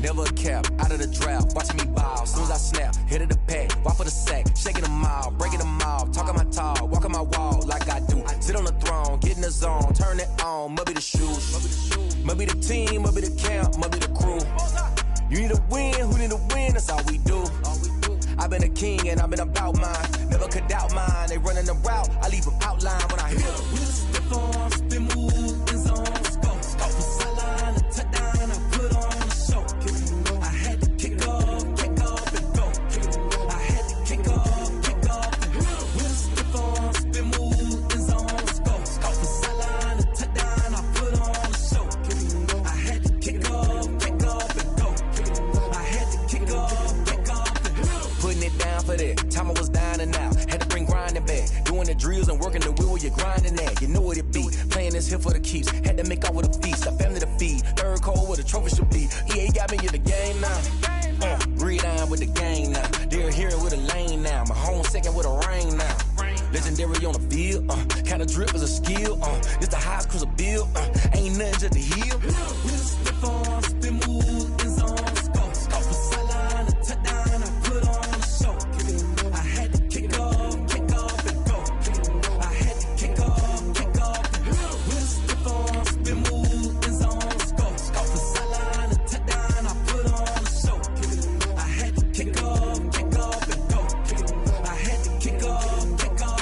never a cap, out of the draft, watching me ball. Soon as I snap, hit of the pack, walk for the sack, shaking them all, breaking them all, talking my talk, walking my wall like I do. Sit on the throne, get in the zone, turn it on, must be the shoes, must be the team, must be the camp, must be the crew. You need a win, who need a win, that's all we do. I've been a king and I've been about mine, never could doubt mine. They running the route, I leave them outline when I hit them. We step on, spin move, in zone, scope from sideline to touchdown, I put on a show. I had to kick off and go. I had to kick off and go. We step on, spin move, in zone, scope from sideline to touchdown, I put on a show. I had to kick off and go. I had to kick off and go. Putting it down for that, time I was down and out. Had to bring grinding back, doing the drills and working the wheel where you're grinding at. You know what it be, playing this here for the keeps. Had to make out with a feast, a family to feed. Third cold where the trophy should be. EA got me in the game now. Read on with the game now. They're hearing with a lane now. My home second with a rain now. Legendary on the field, kind of drip is a skill. It's the highest cruiser bill, ain't nothing just to heal. We step on, spin move, in zone, scope from sideline to touchdown, I put on a show. I had to kick off and go. I had to kick off and go. We step on, spin move, in zone, scope from sideline to touchdown, I put on a show. I had to kick off and go. I had to kick off and go.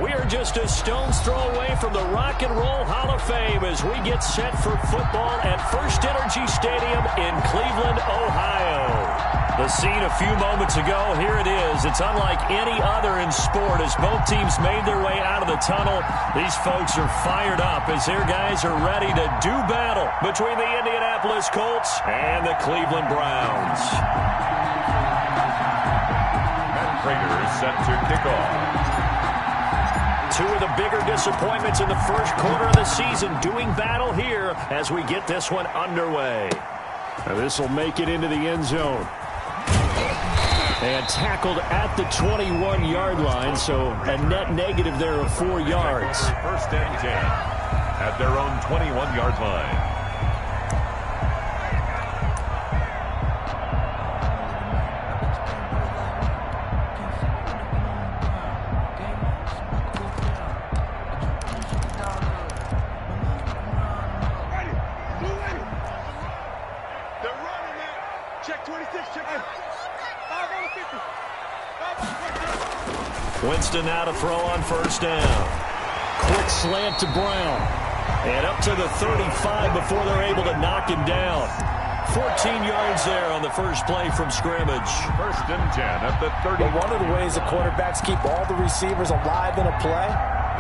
We are just a stone's throw away from the Rock and Roll Hall of Fame as we get set for football at First Energy Stadium in Cleveland, Ohio. The scene a few moments ago, here it is. It's unlike any other in sport as both teams made their way out of the tunnel. These folks are fired up as their guys are ready to do battle between the Indianapolis Colts and the Cleveland Browns. Matt Prater is set to kick off. Two of the bigger disappointments in the first quarter of the season doing battle here as we get this one underway. This will make it into the end zone. And tackled at the 21-yard line, so a net negative there of 4 yards. First and 10 at their own 21-yard line. Winston now to throw on first down. Quick slant to Brown. And up to the 35 before they're able to knock him down. 14 yards there on the first play from scrimmage. First and 10 at the 30. Well, one of the ways the quarterbacks keep all the receivers alive in a play,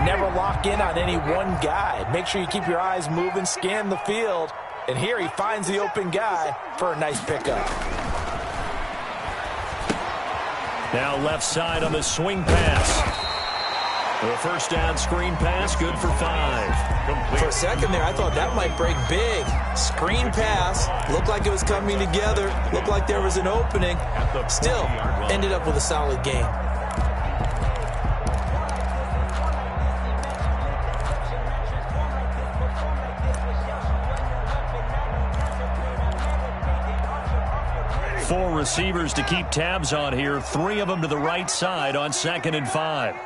never lock in on any one guy. Make sure you keep your eyes moving, scan the field. And here he finds the open guy for a nice pickup. Now left side on the swing pass. The first down screen pass, good for 5. For a second there, I thought that might break big. Screen pass, looked like it was coming together, looked like there was an opening. Still, ended up with a solid game. Four receivers to keep tabs on here. 3 of them to the right side on 2nd and 5.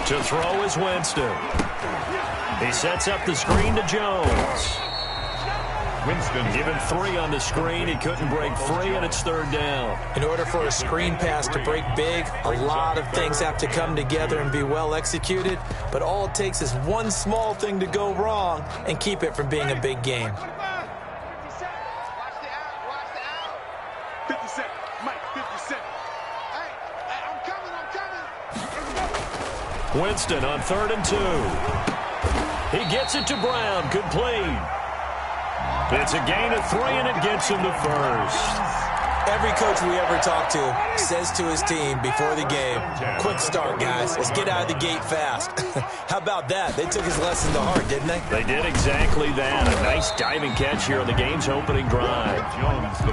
To throw is Winston. He sets up the screen to Jones. Winston given 3 on the screen. He couldn't break free, and it's 3rd down. In order for a screen pass to break big, a lot of things have to come together and be well executed. But all it takes is one small thing to go wrong and keep it from being a big game. 50 seconds. Mike, 50 seconds. Hey, I'm coming. Winston on 3rd and 2. He gets it to Brown. Complete. It's a gain of 3, and it gets him to first. Every coach we ever talk to says to his team before the game, quick start, guys. Let's get out of the gate fast. How about that? They took his lesson to heart, didn't they? They did exactly that. A nice diving catch here on the game's opening drive.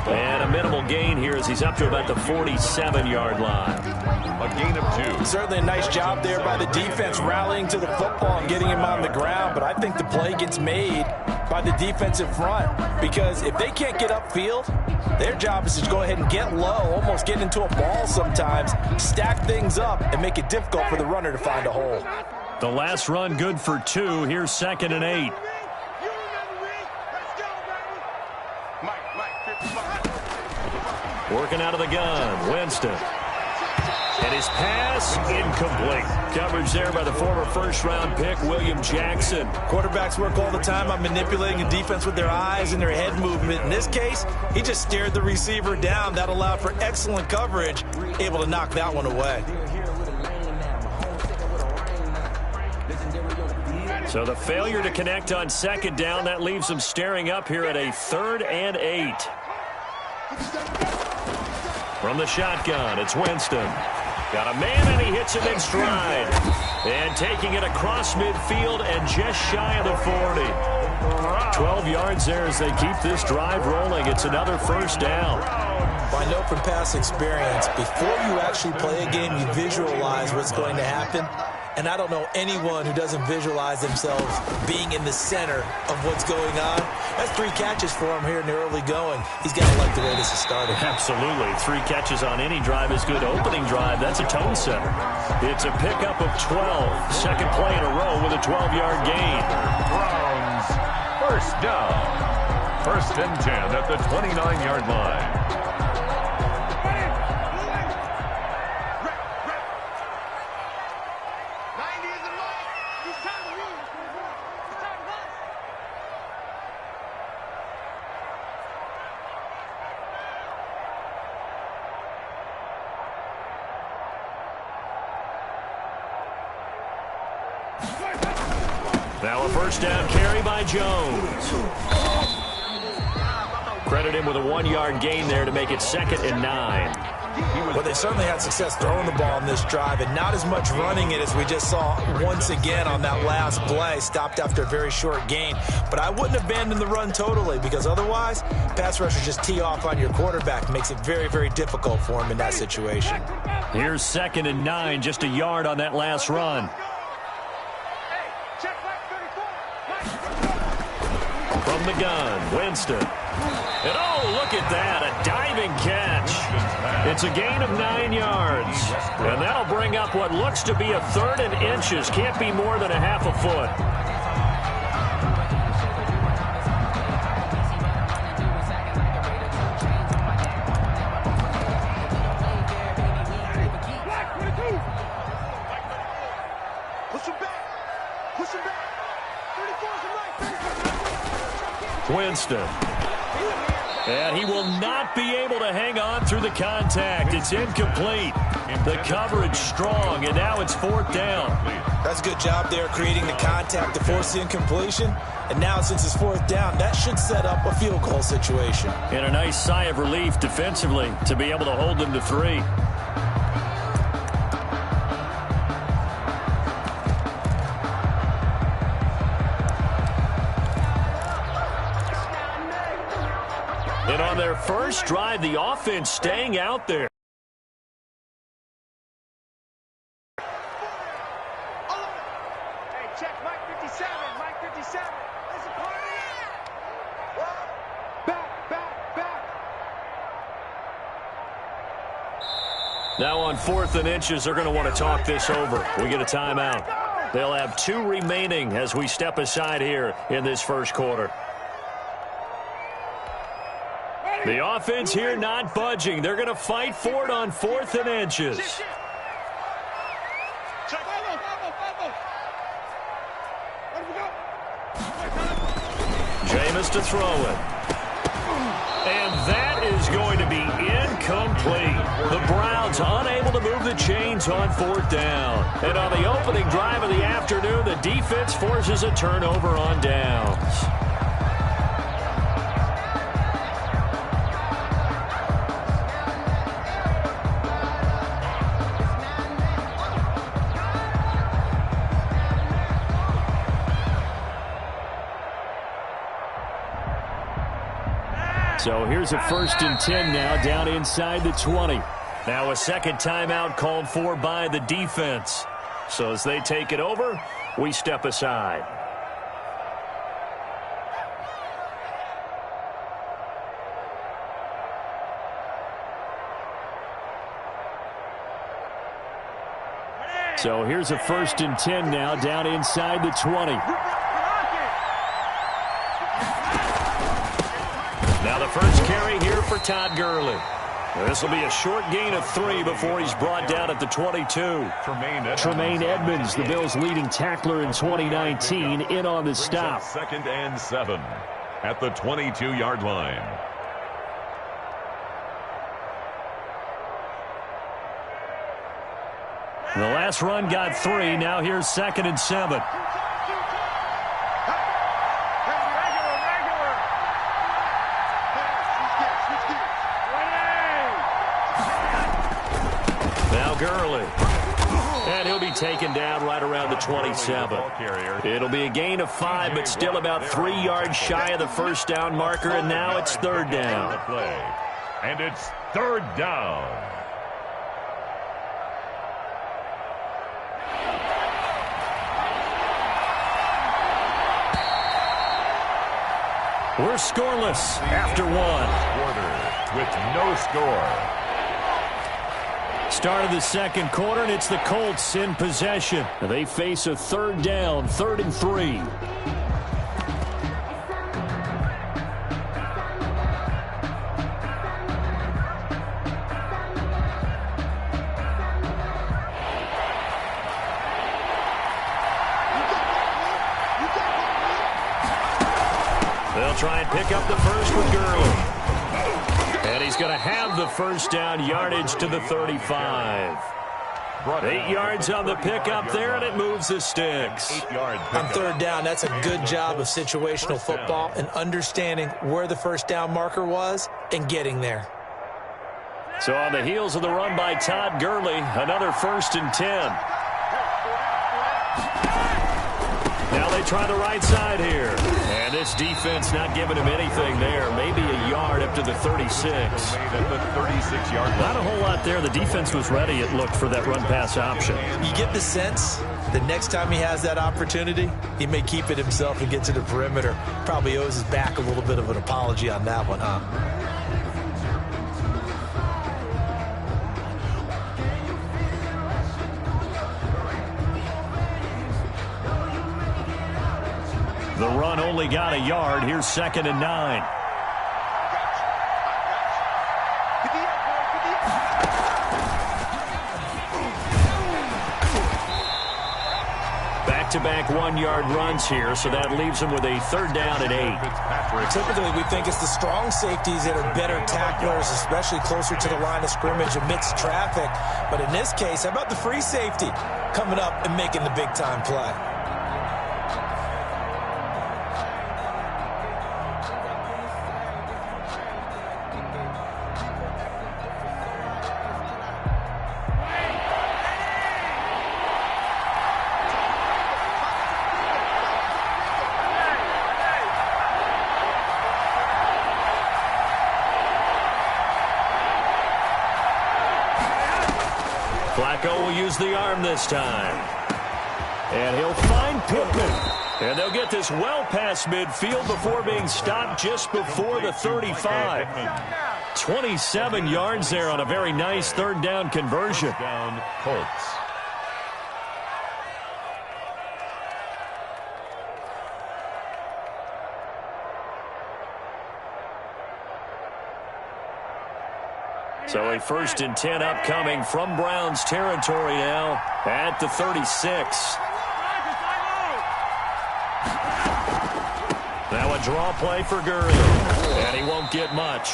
And a minimal gain here as he's up to about the 47-yard line. A gain of 2. Certainly a nice job there by the defense rallying to the football and getting him on the ground, but I think the play gets made by the defensive front because if they can't get upfield, their job is to go ahead and get low, almost get into a ball sometimes, stack things up, and make it difficult for the runner to find a hole. The last run good for 2. Here's 2nd and 8. Working out of the gun, Winston. And his pass incomplete. Coverage there by the former first-round pick, William Jackson. Quarterbacks work all the time on manipulating a defense with their eyes and their head movement. In this case, he just stared the receiver down. That allowed for excellent coverage, able to knock that one away. So the failure to connect on 2nd down, that leaves him staring up here at a 3rd and 8. From the shotgun, it's Winston. Got a man, and he hits him in stride. And taking it across midfield and just shy of the 40. 12 yards there as they keep this drive rolling. It's another first down. Well, I know from past experience, before you actually play a game, you visualize what's going to happen. And I don't know anyone who doesn't visualize themselves being in the center of what's going on. That's 3 catches for him here in the early going. He's got to like the way this is started. Absolutely. 3 catches on any drive is good. Opening drive, that's a tone setter. It's a pickup of 12. Second play in a row with a 12-yard gain. Browns, first down. 1st and 10 at the 29-yard line. Now a first down carry by Jones. Credit him with a 1-yard gain there to make it 2nd and 9. Well, they certainly had success throwing the ball in this drive, and not as much running it as we just saw once again on that last play. Stopped after a very short gain. But I wouldn't abandon the run totally, because otherwise, pass rushers just tee off on your quarterback. Makes it very, very difficult for him in that situation. Here's 2nd and 9, just a yard on that last run. From the gun, Winston. And oh, look at that, a diving catch. It's a gain of 9 yards. And that'll bring up what looks to be a 3rd and inches. Can't be more than a half a foot. Winston. And he will not be able to hang on through the contact. It's incomplete. The coverage strong, and now it's 4th down. That's a good job there creating the contact to force the incompletion. And now since it's 4th down, that should set up a field goal situation. And a nice sigh of relief defensively to be able to hold them to 3. And on their first drive, the offense staying out there. Hey, check Mike 57. Mike 57. Listen, party. Back. Now on 4th and inches, they're going to want to talk this over. We get a timeout. They'll have 2 remaining as we step aside here in this first quarter. The offense here not budging. They're going to fight for it on 4th and inches. Jameis to throw it. And that is going to be incomplete. The Browns unable to move the chains on 4th down. And on the opening drive of the afternoon, the defense forces a turnover on downs. So here's a 1st and 10 now, down inside the 20. Now a second timeout called for by the defense. So as they take it over, we step aside. So here's a 1st and 10 now, down inside the 20. Now the first carry here for Todd Gurley. This will be a short gain of 3 before he's brought down at the 22. Tremaine Edmonds, the Bills' leading tackler in 2019, in on the stop. 2nd and 7 at the 22-yard line. The last run got 3. Now here's 2nd and 7. Gurley. And he'll be taken down right around the 27. It'll be a gain of 5, but still about 3 yards shy of the first down marker, and now it's 3rd down. And it's 3rd down. We're scoreless after 1. Quarter with no score. Start of the second quarter, and it's the Colts in possession. They face a 3rd down, 3rd and 3. They'll try and pick up the first with Gurley. And he's going to have the first down, yardage to the 35. 8 yards on the pickup there, and it moves the sticks. On 3rd down, that's a good job of situational football and understanding where the first down marker was and getting there. So on the heels of the run by Todd Gurley, another 1st and 10. Now they try the right side here. And this defense not giving him anything there. Maybe a yard up to the 36. Not a whole lot there. The defense was ready, it looked, for that run-pass option. You get the sense the next time he has that opportunity, he may keep it himself and get to the perimeter. Probably owes his back a little bit of an apology on that one, huh? The run only got a yard. Here's 2nd and 9. Back-to-back 1-yard runs here, so that leaves them with a 3rd down and 8. Typically, we think it's the strong safeties that are better tacklers, especially closer to the line of scrimmage amidst traffic. But in this case, how about the free safety coming up and making the big-time play? Flacco will use the arm this time. And he'll find Pittman. And they'll get this well past midfield before being stopped just before the 35. 27 yards there on a very nice 3rd down conversion. Down Colts. So a 1st and 10 upcoming from Browns territory now at the 36. Now a draw play for Gurley. And he won't get much.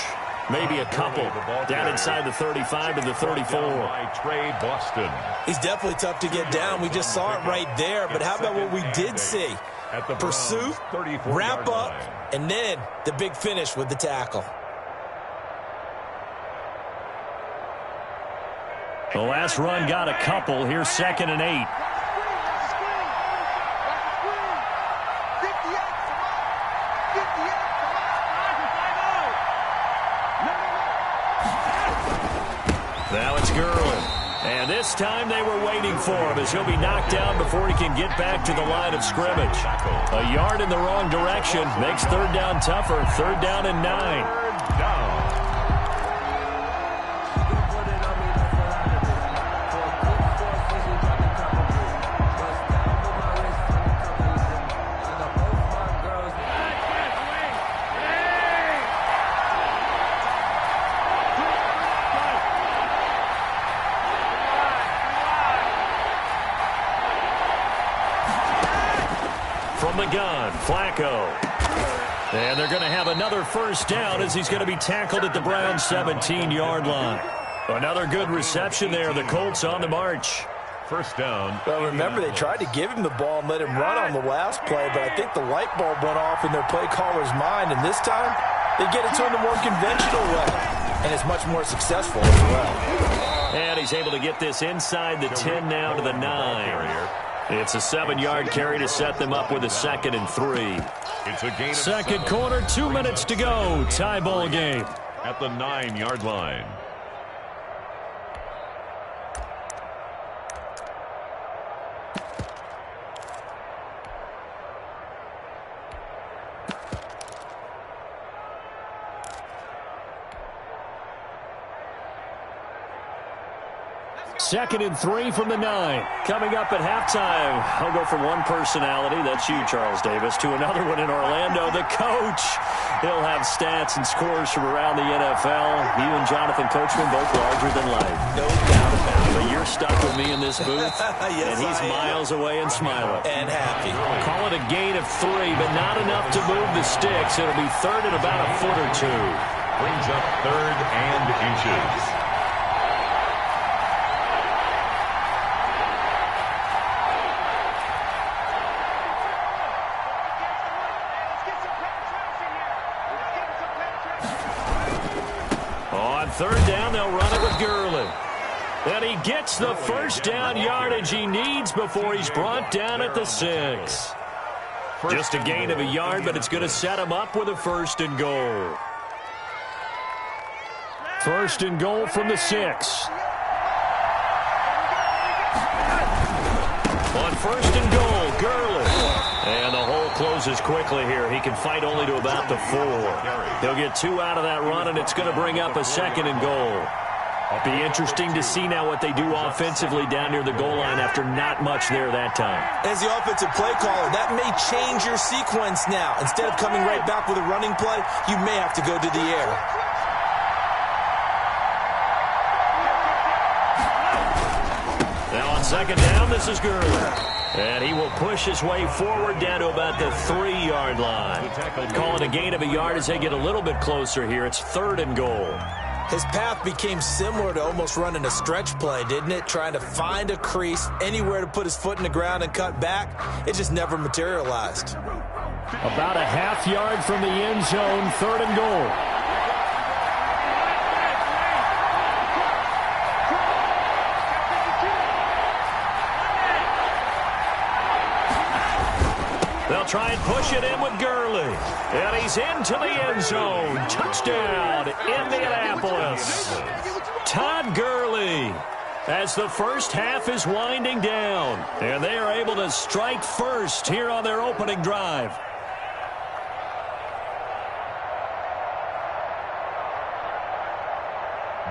Maybe a couple down inside the 35 to the 34. Trey Boston. He's definitely tough to get down. We just saw it right there. But how about what we did see? Pursue, wrap up, and then the big finish with the tackle. The last run got a couple. Here's 2nd and 8. Now it's Gurley. And this time they were waiting for him as he'll be knocked down before he can get back to the line of scrimmage. A yard in the wrong direction makes 3rd down tougher. 3rd down and 9. From the gun, Flacco. And they're going to have another 1st down as he's going to be tackled at the Browns' 17-yard line. Another good reception there. The Colts on the march. 1st down. Well, remember, they tried to give him the ball and let him run on the last play, but I think the light bulb went off in their play caller's mind, and this time they get it to him the more conventional way, and it's much more successful as well. And he's able to get this inside the 10 now to the 9. It's a 7-yard carry to set them up with a 2nd and 3. It's a gain of 2nd quarter, 2 minutes to go. Tie ball game. At the 9-yard line. Second and 3 from the 9. Coming up at halftime, I'll go from one personality, that's you, Charles Davis, to another one in Orlando, the coach. He'll have stats and scores from around the NFL. You and Jonathan Coachman both larger than life. No doubt about it. But you're stuck with me in this booth, Yes, and he's miles away and smiling. And happy. Call it a gain of 3, but not enough to move the sticks. It'll be 3rd and about a foot or 2. Brings up 3rd and inches. On 3rd down, they'll run it with Gurley. And he gets the 1st down yardage he needs before he's brought down at the 6. Just a gain of a yard, but it's going to set him up with a 1st and goal. 1st and goal from the 6. On 1st and goal, Gurley. And the hole closes quickly here. He can fight only to about the 4. He'll get 2 out of that run, and it's going to bring up a 2nd and goal. Be interesting to see now what they do offensively down near the goal line after not much there that time. As the offensive play caller, that may change your sequence now. Instead of coming right back with a running play, you may have to go to the air. Now on 2nd down, this is Gurley. And he will push his way forward down to about the 3-yard line. Call it a gain of a yard as they get a little bit closer here. It's 3rd and goal. His path became similar to almost running a stretch play, didn't it? Trying to find a crease, anywhere to put his foot in the ground and cut back. It just never materialized. About a half yard from the end zone, 3rd and goal. They'll try and push it in with Gurley. And he's into the end zone. Touchdown, Indianapolis. Todd Gurley as the first half is winding down. And they are able to strike first here on their opening drive.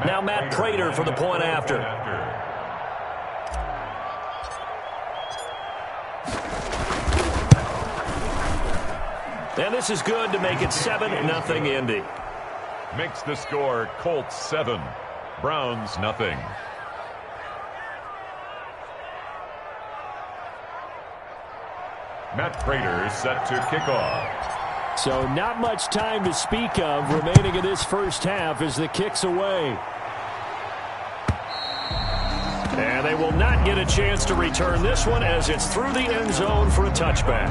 Now Matt Prater for the point after. And this is good to make it 7-0 Indy. Makes the score Colts 7, Browns nothing. Matt Prater set to kick off. So not much time to speak of remaining in this first half as the kick's away. And they will not get a chance to return this one as it's through the end zone for a touchback.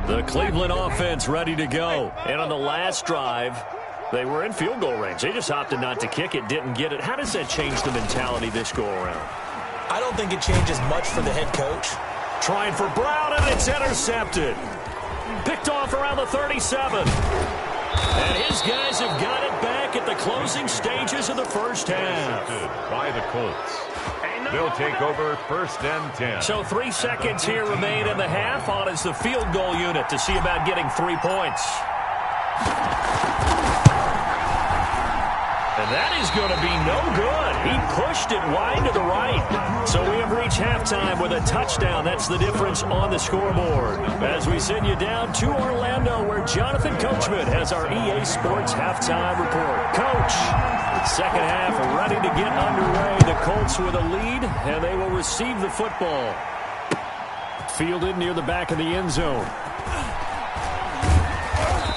The Cleveland offense ready to go. And on the last drive, they were in field goal range. They just opted not to kick it, didn't get it. How does that change the mentality this go-around? I don't think it changes much for the head coach. Trying for Brown, and it's intercepted. Picked off around the 37. And his guys have got it back at the closing stages of the first half. By the Colts. They'll take over 1st and 10. So 3 seconds here remain in the half. On is the field goal unit to see about getting 3 points. And that is going to be no good. He pushed it wide to the right. So we have reached halftime with a touchdown. That's the difference on the scoreboard. As we send you down to Orlando, where Jonathan Coachman has our EA Sports halftime report. Coach, second half ready to get underway. The Colts with a lead, and they will receive the football. Fielded near the back of the end zone.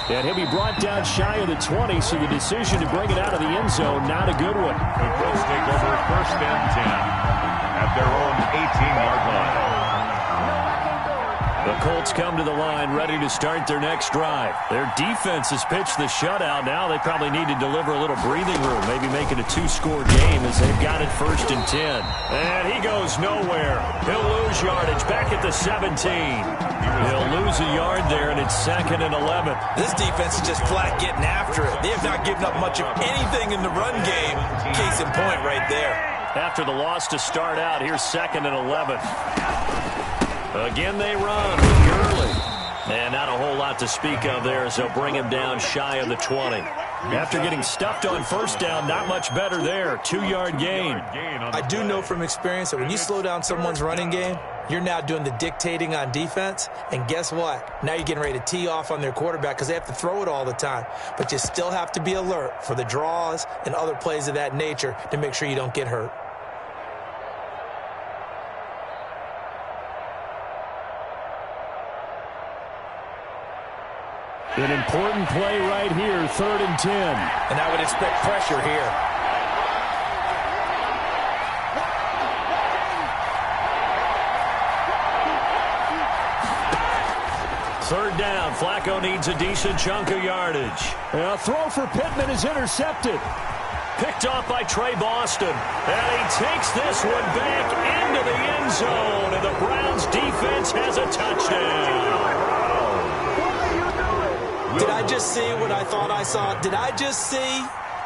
And he'll be brought down shy of the 20, so the decision to bring it out of the end zone, not a good one. The Colts take over 1st and 10 at their own 18-yard line. The Colts come to the line ready to start their next drive. Their defense has pitched the shutout. Now they probably need to deliver a little breathing room, maybe make it a 2-score game as they've got it 1st and 10. And he goes nowhere. He'll lose yardage back at the 17. He'll lose a yard there, and it's 2nd and 11. This defense is just flat getting after it. They have not given up much of anything in the run game. Case in point right there. After the loss to start out, here's 2nd and 11. Again, they run with Gurley. And not a whole lot to speak of there as they'll bring him down shy of the 20. After getting stuffed on 1st down, not much better there. 2-yard gain. I do know from experience that when you slow down someone's running game, you're now doing the dictating on defense. And guess what? Now you're getting ready to tee off on their quarterback because they have to throw it all the time. But you still have to be alert for the draws and other plays of that nature to make sure you don't get hurt. An important play right here, 3rd and 10. And I would expect pressure here. Third down. Flacco needs a decent chunk of yardage. A throw for Pittman is intercepted. Picked off by Trey Boston. And he takes this one back into the end zone. And the Browns defense has a touchdown. Did I just see what I thought I saw? Did I just see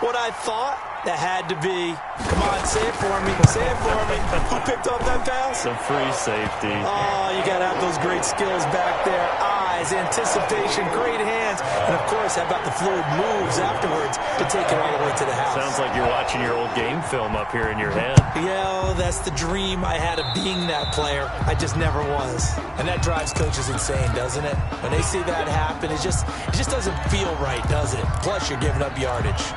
what I thought? That had to be. Come on, say it for me. Say it for me. Who picked up that pass? Some free safety. Oh, you got to have those great skills back there. Eyes, anticipation, great hands. And, of course, how about the fluid moves afterwards to take it all the way to the house? Sounds like you're watching your old game film up here in your head. Yeah, that's the dream I had of being that player. I just never was. And that drives coaches insane, doesn't it? When they see that happen, it just doesn't feel right, does it? Plus, you're giving up yardage.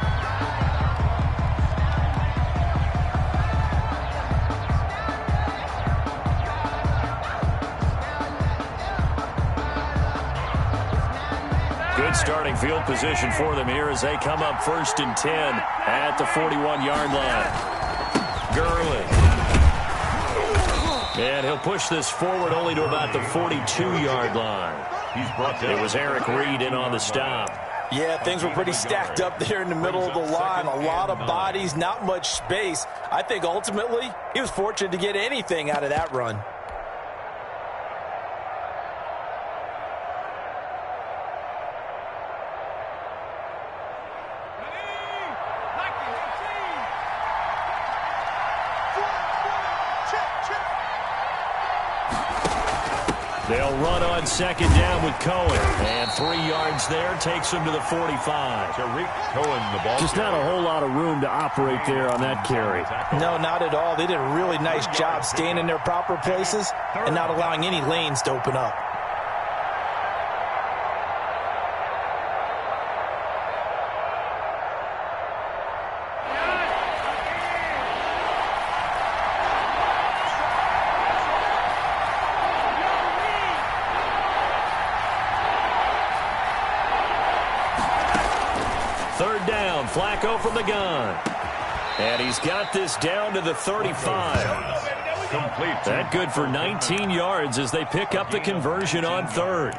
Good starting field position for them here as they come up 1st and 10 at the 41-yard line. Gurley. And he'll push this forward only to about the 42-yard line. It was Eric Reed in on the stop. Yeah, things were pretty stacked up there in the middle of the line. A lot of bodies, not much space. I think ultimately he was fortunate to get anything out of that run. They'll run on 2nd down with Cohen. And 3 yards there takes him to the 45. Tariq Cohen, the ball. Just not a whole lot of room to operate there on that carry. No, not at all. They did a really nice job staying in their proper places and not allowing any lanes to open up. Flacco from the gun. And he's got this down to the 35. That good for 19 yards as they pick up the conversion on third.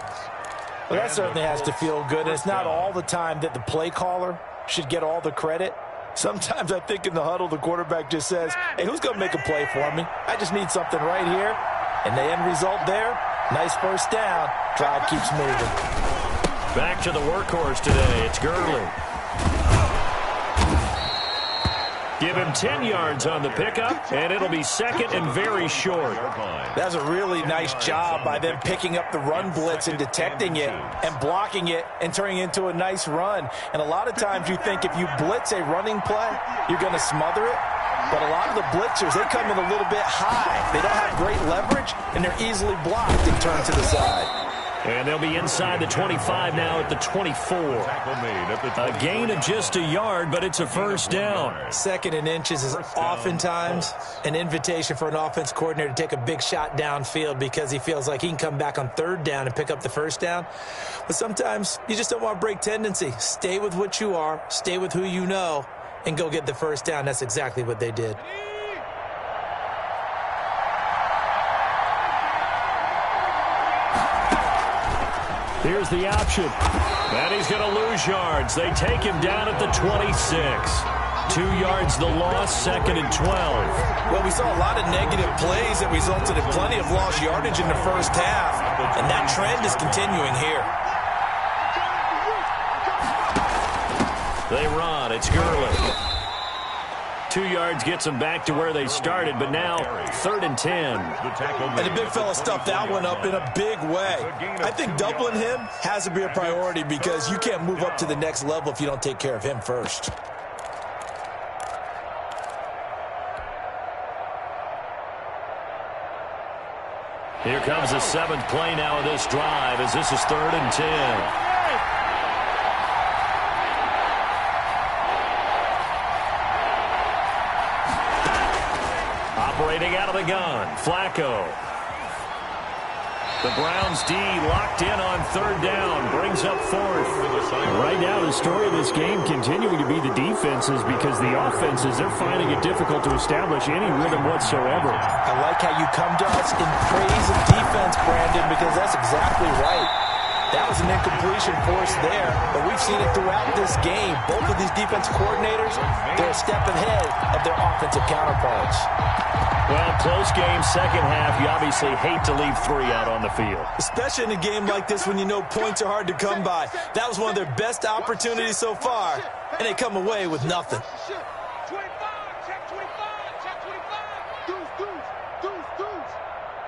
Well, that certainly has to feel good. It's not all the time that the play caller should get all the credit. Sometimes I think in the huddle, the quarterback just says, hey, who's going to make a play for me? I just need something right here. And the end result there, nice first down. Drive keeps moving. Back to the workhorse today. It's Gurley. Give him 10 yards on the pickup, and it'll be second and very short. That's a really nice job by them picking up the run blitz and detecting it and blocking it and turning it into a nice run. And a lot of times you think if you blitz a running play, you're going to smother it. But a lot of the blitzers, they come in a little bit high. They don't have great leverage, and they're easily blocked and turned to the side. And they'll be inside the 25 now at the 24. A gain of just a yard, but it's a first down. Second and inches is oftentimes an invitation for an offense coordinator to take a big shot downfield because he feels like he can come back on third down and pick up the first down. But sometimes you just don't want to break tendency. Stay with what you are, stay with who you know, and go get the first down. That's exactly what they did. Here's the option. And he's going to lose yards. They take him down at the 26. 2 yards the loss, second and 12. Well, we saw a lot of negative plays that resulted in plenty of lost yardage in the first half. And that trend is continuing here. They run. It's Gurley. 2 yards gets them back to where they started, but now third and 10. And the big fella stuffed that one up in a big way. I think doubling him has to be a priority because you can't move up to the next level if you don't take care of him first. Here comes the seventh play now of this drive as this is third and 10. Operating out of the gun, Flacco. The Browns D locked in on third down, brings up fourth. Right now, the story of this game continuing to be the defenses because the offenses, they're finding it difficult to establish any rhythm whatsoever. I like how you come to us in praise of defense, Brandon, because that's exactly right. That was an incompletion forced there, but we've seen it throughout this game. Both of these defense coordinators, they're a step ahead of their offensive counterparts. Well, close game, second half. You obviously hate to leave three out on the field. Especially in a game like this when you know points are hard to come by. That was one of their best opportunities so far, and they come away with nothing. 25, check 25, check 25. Deuce.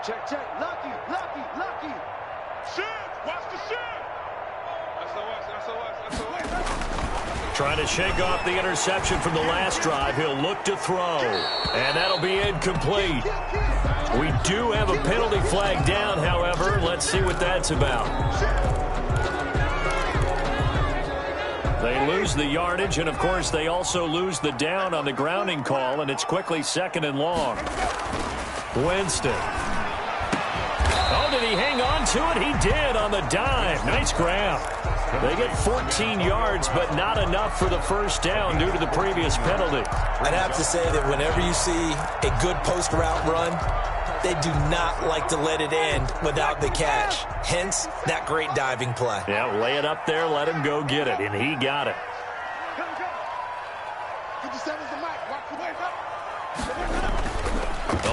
Check. Lucky. Shit, watch the shit. SOS. Trying to shake off the interception from the last drive. He'll look to throw, and that'll be incomplete. We do have a penalty flag down, however. Let's see what that's about. They lose the yardage, and, of course, they also lose the down on the grounding call, and it's quickly second and long. Winston. Oh, did he hang on to it? He did on the dive. Nice grab. They get 14 yards, but not enough for the first down due to the previous penalty. I'd have to say that whenever you see a good post route run, they do not like to let it end without the catch. Hence, that great diving play. Yeah, lay it up there, let him go get it, and he got it. 57's the mic. Watch the way.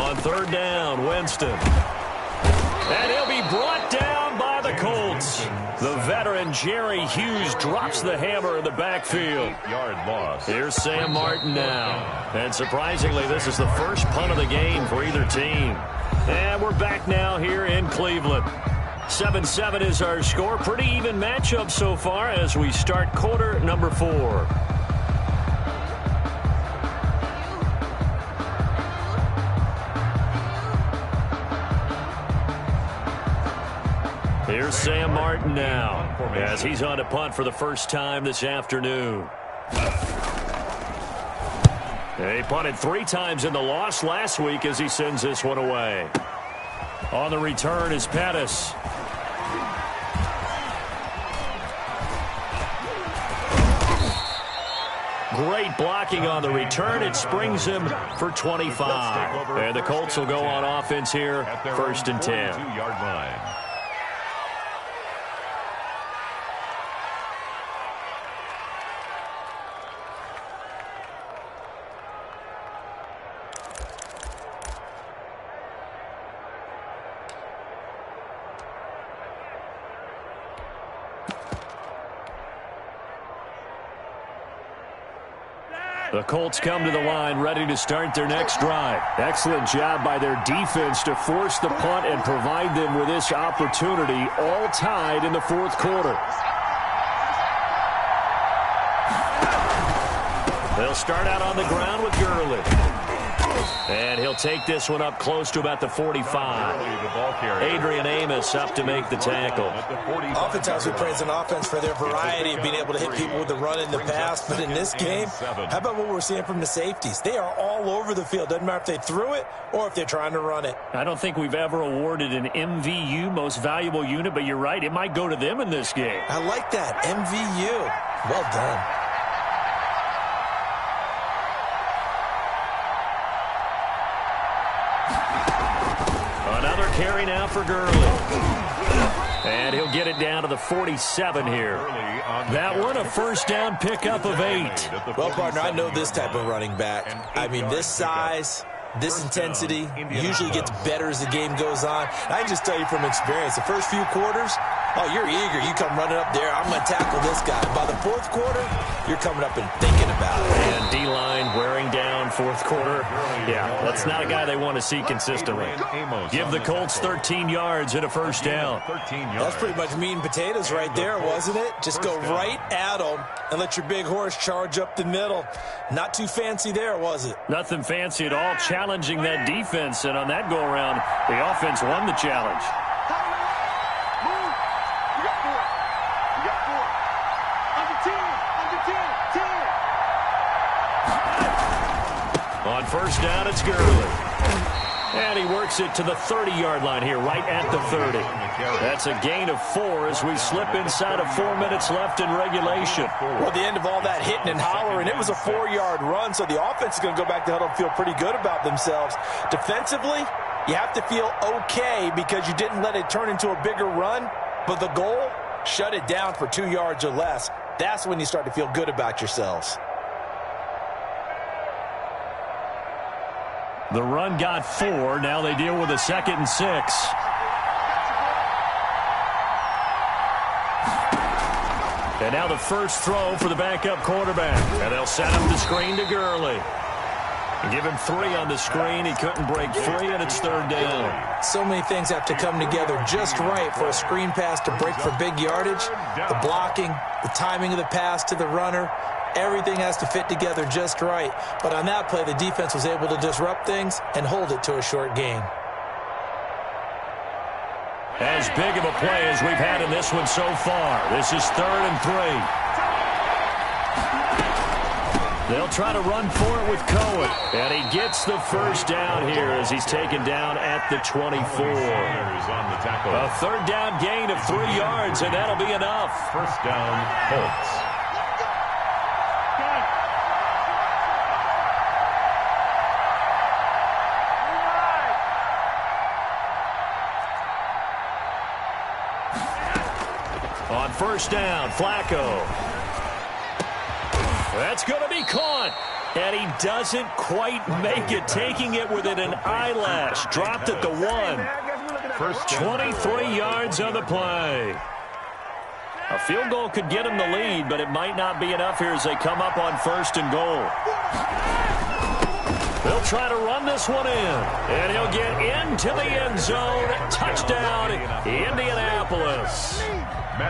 On third down, Winston. And he'll be brought down by the Colts. The veteran Jerry Hughes drops the hammer in the backfield. 8-yard loss. Here's Sam Martin now. And surprisingly, this is the first punt of the game for either team. And we're back now here in Cleveland. 7-7 is our score. Pretty even matchup so far as we start quarter number 4. Here's Sam Martin now as he's on to punt for the first time this afternoon. He punted 3 times in the loss last week as he sends this one away. On the return is Pettis. Great blocking on the return. It springs him for 25. And the Colts will go on offense here, 1st and 10. 42-yard line. The Colts come to the line ready to start their next drive. Excellent job by their defense to force the punt and provide them with this opportunity, all tied in the 4th quarter. They'll start out on the ground with Gurley. And he'll take this one up close to about the 45. Adrian Amos up to make the tackle. Oftentimes we praise an offense for their variety of being able to hit people with the run in the past. But in this game, how about what we're seeing from the safeties? They are all over the field. Doesn't matter if they threw it or if they're trying to run it. I don't think we've ever awarded an MVU, most valuable unit, but you're right. It might go to them in this game. I like that. MVU. Well done. Another carry now for Gurley. And he'll get it down to the 47 here. That one a 1st down pickup of 8. Well, partner, I know this type of running back. I mean, this size, this intensity usually gets better as the game goes on. And I can just tell you from experience, the first few quarters, oh, you're eager. You come running up there, I'm going to tackle this guy. By the 4th quarter, you're coming up and thinking about it. And D-line wearing down 4th quarter. Yeah, that's not a guy they want to see consistently. Give the Colts 13 yards and a 1st down. That's pretty much meat and potatoes right there, wasn't it? Just go right at them and let your big horse charge up the middle. Not too fancy there, was it? Nothing fancy at all, challenging that defense. And on that go-around, the offense won the challenge. On 1st down, it's Gurley. And he works it to the 30-yard line here, right at the 30. That's a gain of 4 as we slip inside of 4 minutes left in regulation. Well, at the end of all that hitting and hollering, it was a 4-yard run, so the offense is going to go back to huddle and feel pretty good about themselves. Defensively, you have to feel okay because you didn't let it turn into a bigger run, but the goal, shut it down for 2 yards or less. That's when you start to feel good about yourselves. The run got 4. Now they deal with a 2nd and 6. And now the first throw for the backup quarterback. And they'll set him the screen to Gurley. Give him 3 on the screen. He couldn't break free, and it's 3rd down. So many things have to come together just right for a screen pass to break for big yardage. The blocking, the timing of the pass to the runner. Everything has to fit together just right. But on that play, the defense was able to disrupt things and hold it to a short gain. As big of a play as we've had in this one so far. This is 3rd and 3. They'll try to run for it with Cohen. And he gets the 1st down here as he's taken down at the 24. A 3rd down gain of 3 yards, and that'll be enough. 1st down, Colts. On 1st down, Flacco. That's going to be caught. And he doesn't quite make it, taking it within an eyelash. Dropped at the 1. 23 yards on the play. A field goal could get him the lead, but it might not be enough here as they come up on 1st and goal. They'll try to run this one in. And he'll get into the end zone. Touchdown, Indianapolis.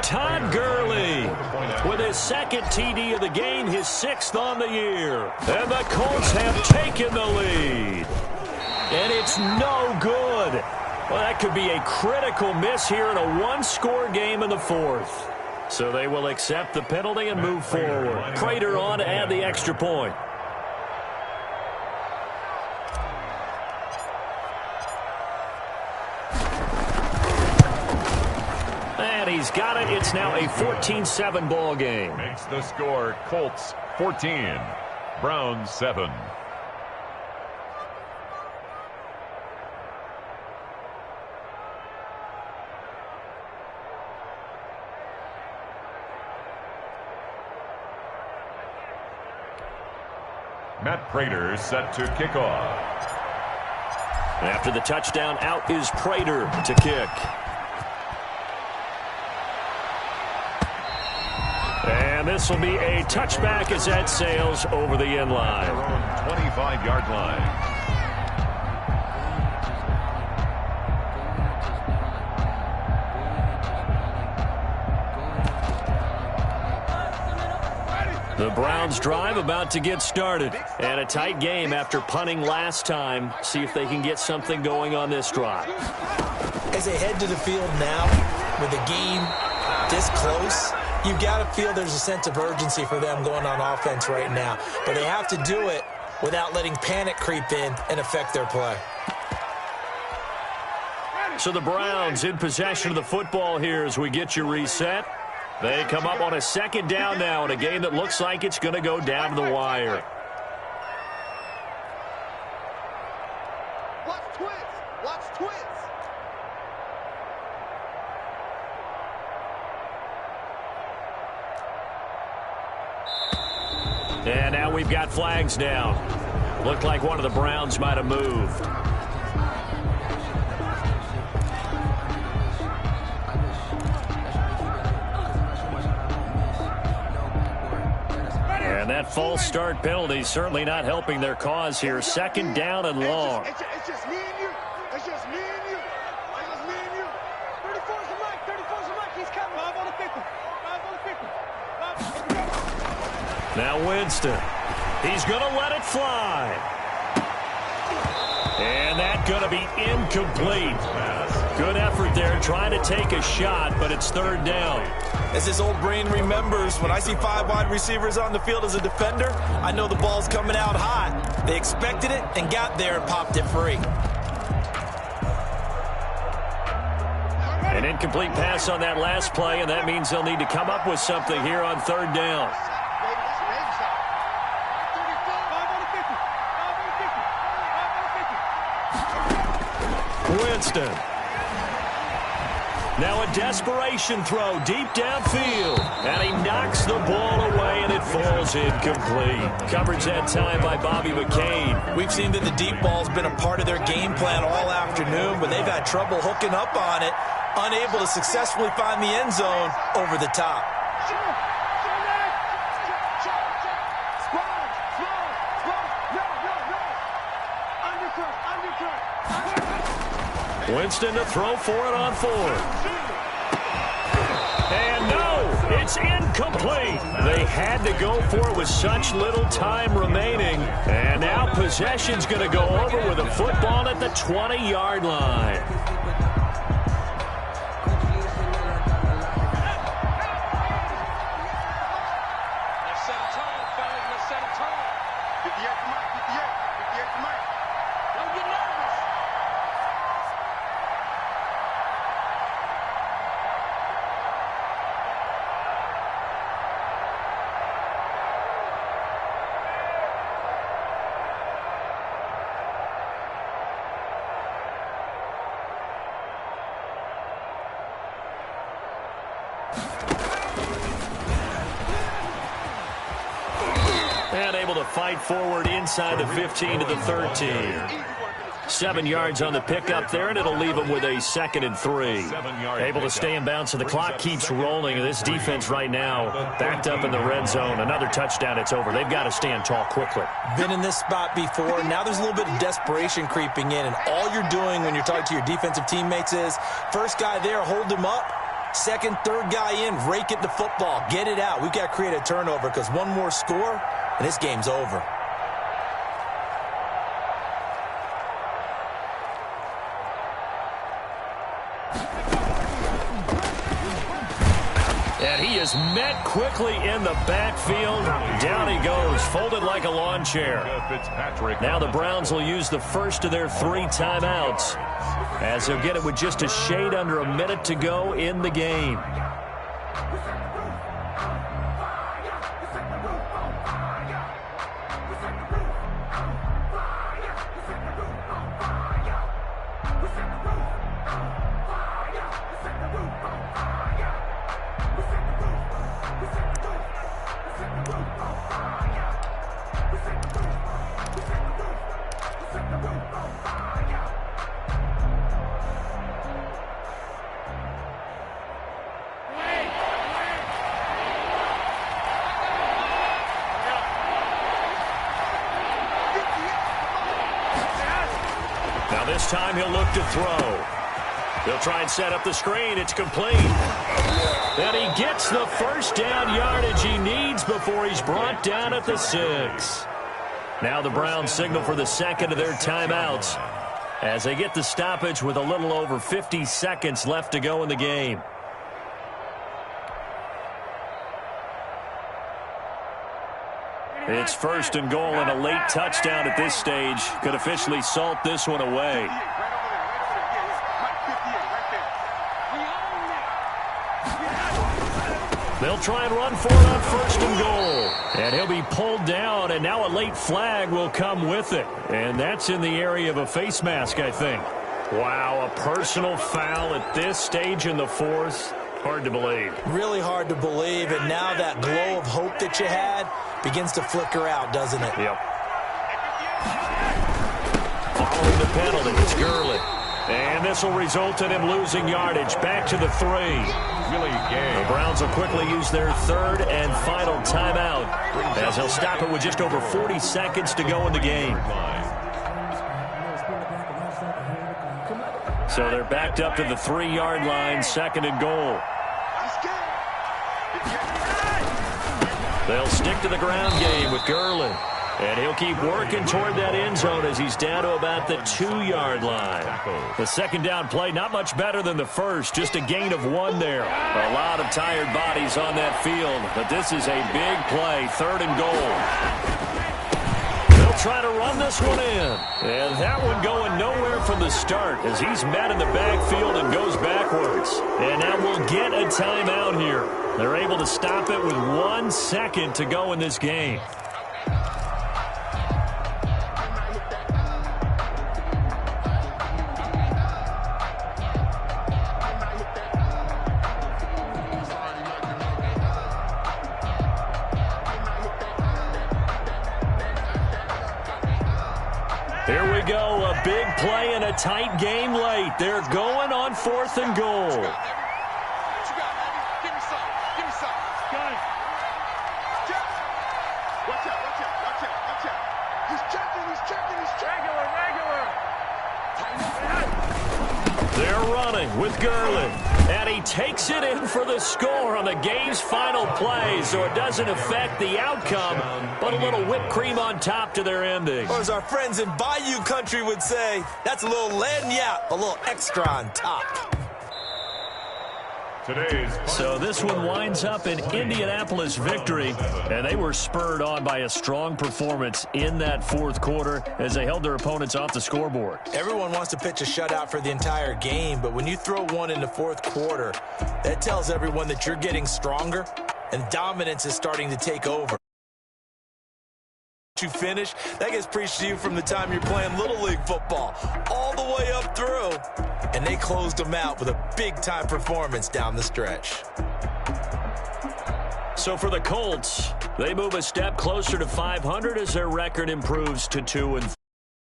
Todd Gurley with his 2nd TD of the game, his 6th on the year. And the Colts have taken the lead. And it's no good. Well, that could be a critical miss here in a 1-score game in the 4th. So they will accept the penalty and move forward. Prater on to add the extra point. And he's got it. It's now a 14-7 ball game. Makes the score Colts 14. Browns 7. Matt Prater set to kick off. After the touchdown, out is Prater to kick. And this will be a touchback as that sails over the end line. 25-yard line. The Browns drive about to get started. And a tight game after punting last time. See if they can get something going on this drive. As they head to the field now, with the game this close, you've got to feel there's a sense of urgency for them going on offense right now. But they have to do it without letting panic creep in and affect their play. So the Browns in possession of the football here as we get you reset. They come up on a second down now in a game that looks like it's going to go down to the wire. Watch twist. Watch twist. And now we've got flags down. Looked like one of the Browns might have moved. And that false start penalty certainly not helping their cause here. Second down and long. It's just me and you. It's just me and you. It's just me and you. 34's the mic. 34's the mic. He's coming. 5 on the 50. 5 on the 50. Now Winston. He's going to let it fly. And that's going to be incomplete. Good effort there trying to take a shot, but it's third down. As his old brain remembers, when I see 5 wide receivers on the field as a defender, I know the ball's coming out hot. They expected it and got there and popped it free. An incomplete pass on that last play, and that means they'll need to come up with something here on third down. Winston. Now a desperation throw deep downfield. And he knocks the ball away, and it falls incomplete. Coverage that time by Bobby McCain. We've seen that the deep ball's been a part of their game plan all afternoon, but they've had trouble hooking up on it, unable to successfully find the end zone over the top. Winston to throw for it on 4. And no, it's incomplete. They had to go for it with such little time remaining. And now possession's going to go over with a football at the 20-yard line. Let's set a tone, fellas. Let's set a tone. 58 to Mike. 58 to Mike. Don't get nervous. And able to fight forward inside the 15 to the 13. 7 yards on the pickup there, and it'll leave them with a 2nd and 3. Able to stay in bounds, so the clock keeps rolling. And this defense right now backed up in the red zone. Another touchdown, it's over. They've got to stand tall quickly. Been in this spot before. Now there's a little bit of desperation creeping in, and all you're doing when you're talking to your defensive teammates is, first guy there, hold him up. Second, third guy in, rake at the football. Get it out. We've got to create a turnover because one more score, and this game's over. And he is met quickly in the backfield. Down he goes, folded like a lawn chair. Now the Browns will use the first of their 3 timeouts, as they'll get it with just a shade under a minute to go in the game. this time he'll look to throw. He'll try and set up the screen. It's complete. And he gets the first down yardage he needs before he's brought down at the 6. Now the Browns signal for the second of their timeouts as they get the stoppage with a little over 50 seconds left to go in the game. It's first and goal, and a late touchdown at this stage could officially salt this one away. They'll try and run for it on first and goal. And he'll be pulled down, and now a late flag will come with it. And that's in the area of a face mask, I think. Wow, a personal foul at this stage in the fourth. Hard to believe. Really hard to believe, and now that glow of hope that you had begins to flicker out, doesn't it? Yep. Following the penalty, it's Gurley. And this will result in him losing yardage. Back to the 3. The Browns will quickly use their third and final timeout as they'll stop it with just over 40 seconds to go in the game. So they're backed up to the 3-yard line, second and goal. They'll stick to the ground game with Gurley. And he'll keep working toward that end zone as he's down to about the 2-yard line. The second down play, not much better than the first, just a gain of 1 there. A lot of tired bodies on that field, but this is a big play, third and goal. They'll try to run this one in. And that one going nowhere from the start as he's met in the backfield and goes backwards. And now we'll get a timeout here. They're able to stop it with 1 second to go in this game. Here we go, a big play and a tight game late. They're going on fourth and goal. What you got, baby? Give me some. Give me some. Guys. Check. Watch out, watch out, watch out, watch out. He's checking, he's checking, he's checking. Regular. They're running with Gurley. And he takes it in for the score on the game's final play, so it doesn't affect the outcome, but a little whipped cream on top to their ending. Or as our friends in Bayou Country would say, that's a little lagniappe, a little extra on top. So this one winds up an Indianapolis victory, and they were spurred on by a strong performance in that fourth quarter as they held their opponents off the scoreboard. Everyone wants to pitch a shutout for the entire game, but when you throw one in the fourth quarter, that tells everyone that you're getting stronger and dominance is starting to take over. You finish, that gets preached to you from the time you're playing Little League football all the way up through, and they closed them out with a big-time performance down the stretch. So for the Colts, they move a step closer to 500 as their record improves to 2-3.